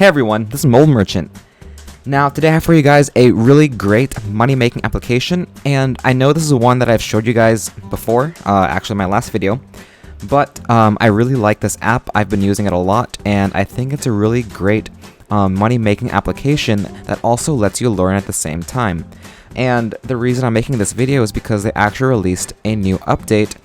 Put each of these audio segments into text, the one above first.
Hey everyone, this is Mold Merchant. Now today I have for you guys a really great money making application, and I know this is one that I've showed you guys before, actually my last video, but I really like this app. I've been using it a lot, and I think it's a really great money making application that also lets you learn at the same time. And the reason I'm making this video is because they actually released a new update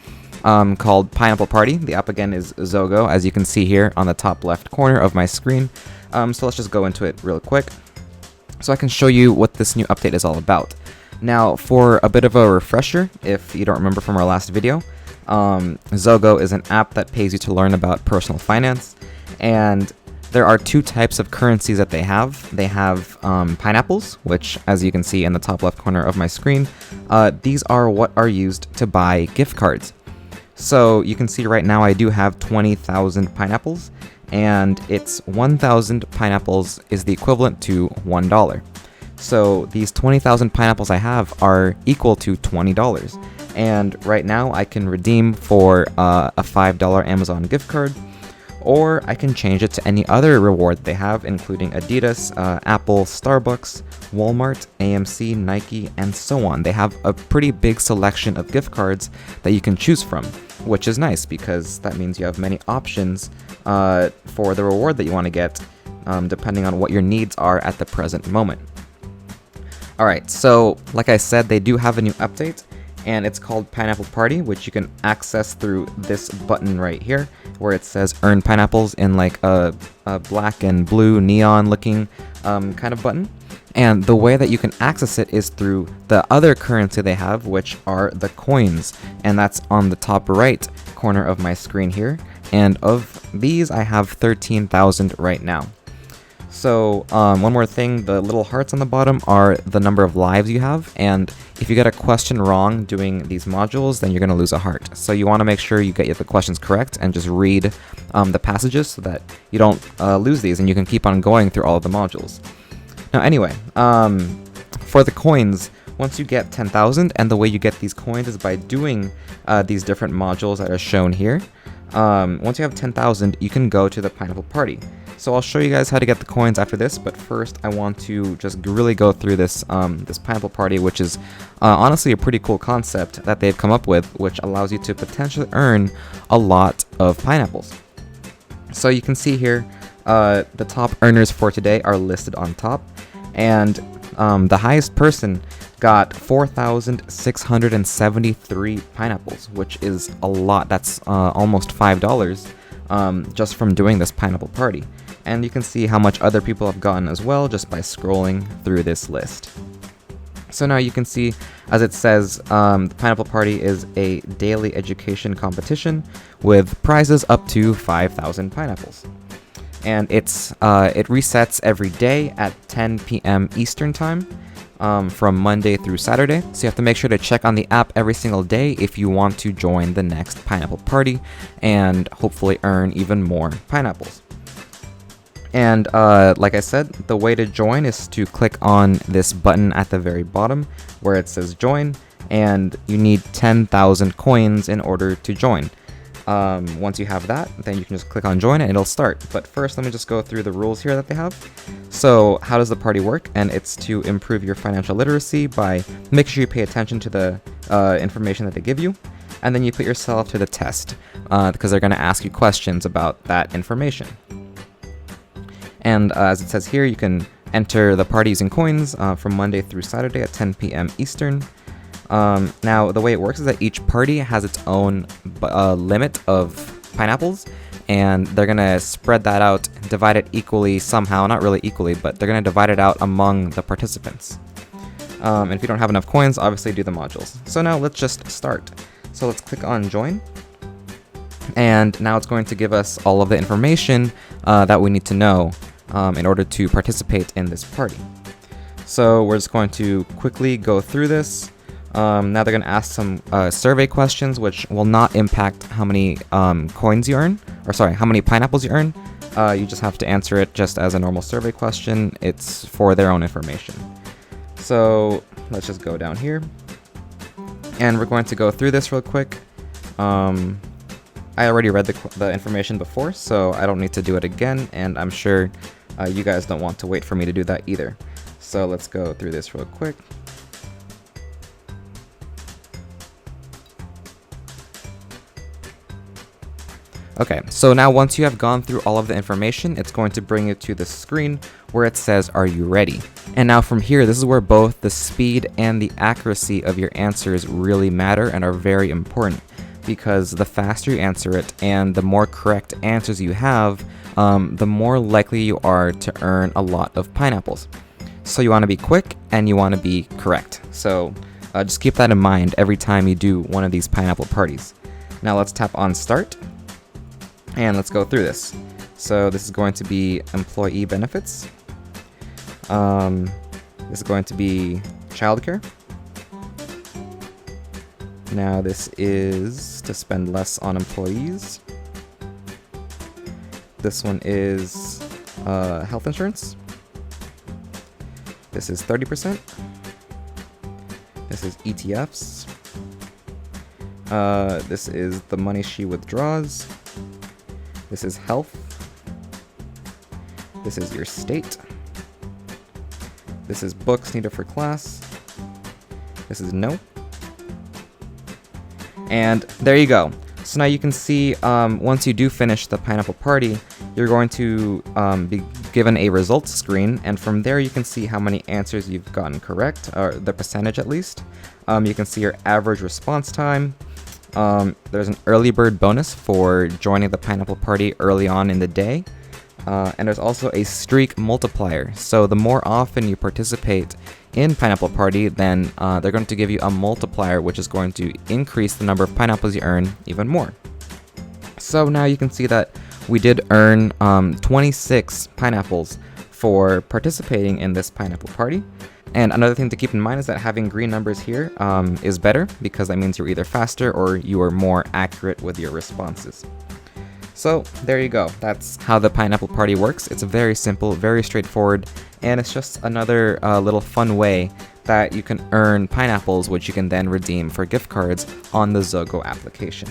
called Pineapple Party. The app again is Zogo, as you can see here on the top left corner of my screen. So let's just go into it real quick so I can show you what this new update is all about. Now, for a bit of a refresher, if you don't remember from our last video, Zogo is an app that pays you to learn about personal finance, and there are two types of currencies that they have. They have pineapples, which, as you can see in the top left corner of my screen, these are what are used to buy gift cards. So you can see right now I do have 20,000 pineapples, and it's 1,000 pineapples is the equivalent to $1. So these 20,000 pineapples I have are equal to $20, and right now I can redeem for a $5 Amazon gift card, or I can change it to any other reward they have, including Adidas, Apple, Starbucks, Walmart, AMC, Nike, and so on. They have a pretty big selection of gift cards that you can choose from, which is nice because that means you have many options for the reward that you want to get, depending on what your needs are at the present moment. Alright, so like I said, they do have a new update, and it's called Pineapple Party, which you can access through this button right here, where it says Earn Pineapples in like a black and blue neon looking kind of button. And the way that you can access it is through the other currency they have, which are the coins, and that's on the top right corner of my screen here. And of these, I have 13,000 right now. So one more thing, the little hearts on the bottom are the number of lives you have, and if you get a question wrong doing these modules, then you're going to lose a heart. So you want to make sure you get the questions correct and just read the passages so that you don't lose these and you can keep on going through all of the modules. Now anyway, for the coins, once you get 10,000, and the way you get these coins is by doing these different modules that are shown here. Once you have 10,000, you can go to the Pineapple Party. So I'll show you guys how to get the coins after this, but first I want to just really go through this this Pineapple Party, which is honestly a pretty cool concept that they've come up with, which allows you to potentially earn a lot of pineapples. So you can see here, the top earners for today are listed on top, and the highest person got 4,673 pineapples, which is a lot. That's almost $5 just from doing this Pineapple Party. And you can see how much other people have gotten as well just by scrolling through this list. So now you can see, as it says, the Pineapple Party is a daily education competition with prizes up to 5,000 pineapples. And it resets every day at 10 p.m. Eastern Time from Monday through Saturday. So you have to make sure to check on the app every single day if you want to join the next Pineapple Party and hopefully earn even more pineapples. And like I said, the way to join is to click on this button at the very bottom where it says join, and you need 10,000 coins in order to join. Once you have that, then you can just click on join and it'll start. But first, let me just go through the rules here that they have. So how does the party work? And it's to improve your financial literacy by making sure you pay attention to the information that they give you, and then you put yourself to the test because they're going to ask you questions about that information. And as it says here, you can enter the party using coins from Monday through Saturday at 10 p.m. Eastern. Now, the way it works is that each party has its own limit of pineapples, and they're going to spread that out, divide it equally somehow, not really equally, but they're going to divide it out among the participants. And if you don't have enough coins, obviously do the modules. So now let's just start. So let's click on join. And now it's going to give us all of the information that we need to know in order to participate in this party. So we're just going to quickly go through this. Now they're going to ask some survey questions, which will not impact how many coins you earn, or sorry, how many pineapples you earn. You just have to answer it just as a normal survey question. It's for their own information. So let's just go down here, and we're going to go through this real quick. I already read the information before, so I don't need to do it again, and I'm sure you guys don't want to wait for me to do that either. So let's go through this real quick. Okay, so now once you have gone through all of the information, it's going to bring you to the screen where it says, "Are you ready?" And now from here, this is where both the speed and the accuracy of your answers really matter and are very important, because the faster you answer it and the more correct answers you have, the more likely you are to earn a lot of pineapples. So you want to be quick and you want to be correct. So just keep that in mind every time you do one of these pineapple parties. Now let's tap on Start. And let's go through this. So this is going to be employee benefits. This is going to be childcare. Now this is to spend less on employees. This one is health insurance. This is 30%. This is ETFs. This is the money she withdraws. This is health. This is your state. This is books needed for class. This is no. And there you go. So now you can see once you do finish the pineapple party, you're going to be given a results screen, and from there you can see how many answers you've gotten correct, or the percentage at least. You can see your average response time. There's an early bird bonus for joining the pineapple party early on in the day. And there's also a streak multiplier. So the more often you participate in pineapple party, then they're going to give you a multiplier, which is going to increase the number of pineapples you earn even more. So now you can see that we did earn 26 pineapples for participating in this pineapple party. And another thing to keep in mind is that having green numbers here is better, because that means you're either faster or you are more accurate with your responses. So there you go. That's how the pineapple party works. It's very simple, very straightforward, and it's just another little fun way that you can earn pineapples, which you can then redeem for gift cards on the Zogo application.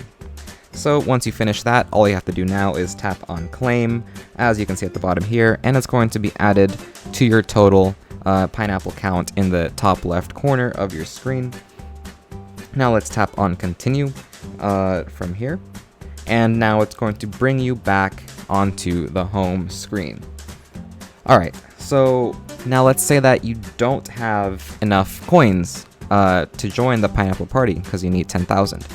So once you finish that, all you have to do now is tap on Claim, as you can see at the bottom here, and it's going to be added to your total pineapple count in the top left corner of your screen. Now let's tap on Continue from here, and now it's going to bring you back onto the home screen. Alright, so now let's say that you don't have enough coins to join the pineapple party, because you need 10,000.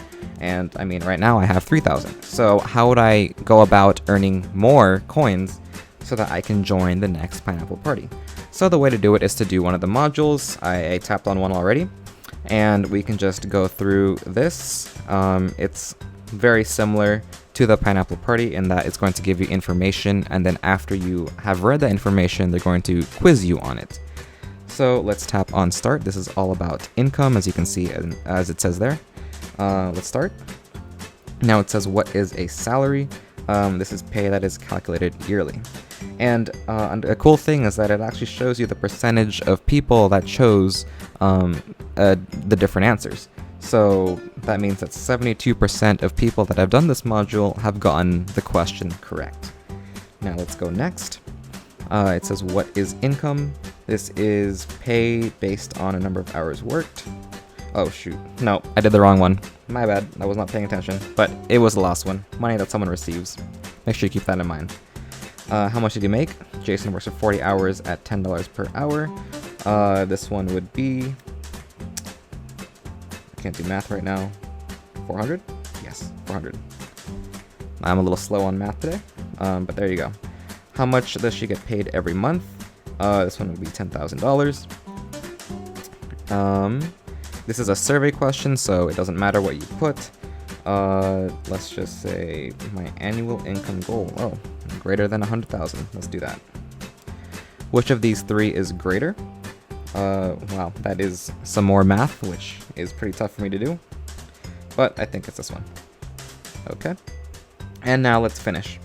And I mean, right now I have 3,000. So how would I go about earning more coins so that I can join the next pineapple party? So the way to do it is to do one of the modules. I tapped on one already, and we can just go through this. It's very similar to the pineapple party in that it's going to give you information, and then after you have read that information, they're going to quiz you on it. So let's tap on Start. This is all about income, as you can see, as it says there. Let's start. Now it says, what is a salary? This is pay that is calculated yearly. And a cool thing is that it actually shows you the percentage of people that chose the different answers. So that means that 72% of people that have done this module have gotten the question correct. Now let's go next. It says, what is income? This is pay based on a number of hours worked. Oh shoot, no, I did the wrong one. My bad, I was not paying attention, but it was the last one. Money that someone receives. Make sure you keep that in mind. How much did you make? Jason works for 40 hours at $10 per hour. This one would be, I can't do math right now, 400? Yes, 400. I'm a little slow on math today, but there you go. How much does she get paid every month? This one would be $10,000. This is a survey question, so it doesn't matter what you put. Let's just say my annual income goal. Oh, greater than 100,000. Let's do that. Which of these three is greater? Wow, that is some more math, which is pretty tough for me to do. But I think it's this one. Okay. And now let's finish.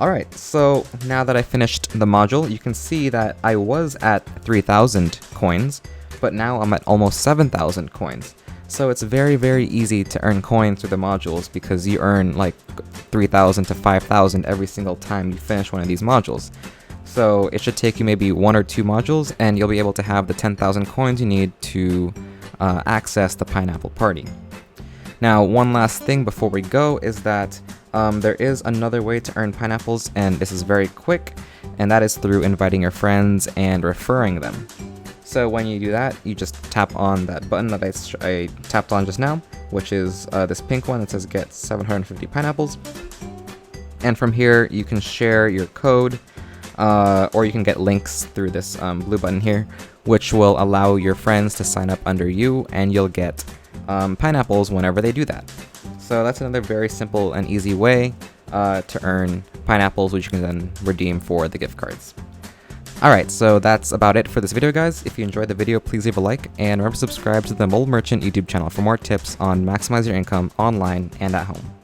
Alright, so now that I finished the module, you can see that I was at 3,000 coins, but now I'm at almost 7,000 coins. So it's very, very easy to earn coins through the modules, because you earn like 3,000 to 5,000 every single time you finish one of these modules. So it should take you maybe 1 or 2 modules, and you'll be able to have the 10,000 coins you need to access the pineapple party. Now, one last thing before we go is that there is another way to earn pineapples, and this is very quick, and that is through inviting your friends and referring them. So when you do that, you just tap on that button that I tapped on just now, which is this pink one that says get 750 pineapples. And from here, you can share your code, or you can get links through this blue button here, which will allow your friends to sign up under you, and you'll get pineapples whenever they do that. So that's another very simple and easy way to earn pineapples, which you can then redeem for the gift cards. Alright, so that's about it for this video, guys. If you enjoyed the video, please leave a like, and remember to subscribe to the Mole Merchant YouTube channel for more tips on maximize your income online and at home.